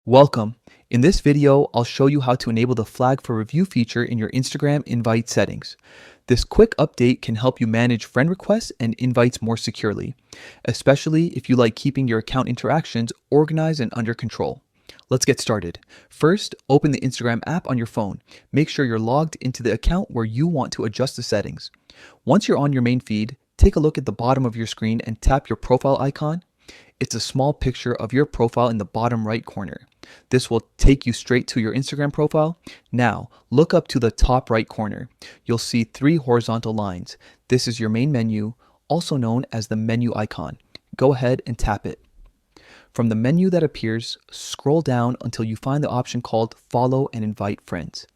Welcome. In this video, I'll show you how to enable the flag for review feature in your Instagram invite settings. This quick update can help you manage friend requests and invites more securely, especially if you like keeping your account interactions organized and under control. Let's get started. First, open the Instagram app on your phone. Make sure you're logged into the account where you want to adjust the settings. Once you're on your main feed, take a look at the bottom of your screen and tap your profile icon. It's a small picture of your profile in the bottom right corner. This will take you straight to your Instagram profile. Now, look up to the top right corner. You'll see three horizontal lines. This is your main menu, also known as the menu icon. Go ahead and tap it. From the menu that appears, scroll down until you find the option called Follow and Invite Friends.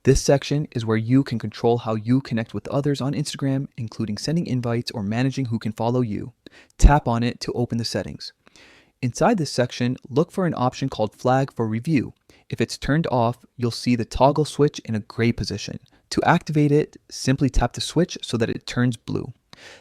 This section is where you can control how you connect with others on Instagram, including sending invites or managing who can follow you. Tap on it to open the settings. Inside this section, look for an option called Flag for Review. If it's turned off, you'll see the toggle switch in a gray position. To activate it, simply tap the switch so that it turns blue.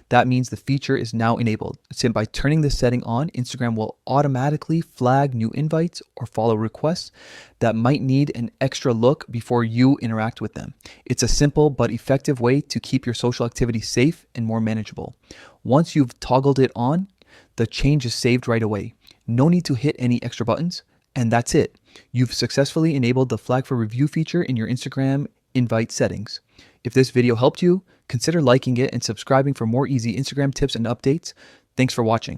That means the feature is now enabled. So by turning this setting on, Instagram will automatically flag new invites or follow requests that might need an extra look before you interact with them. It's a simple but effective way to keep your social activity safe and more manageable. Once you've toggled it on, the change is saved right away. No need to hit any extra buttons, and that's it. You've successfully enabled the flag for review feature in your Instagram invite settings. If this video helped you, consider liking it and subscribing for more easy Instagram tips and updates. Thanks for watching.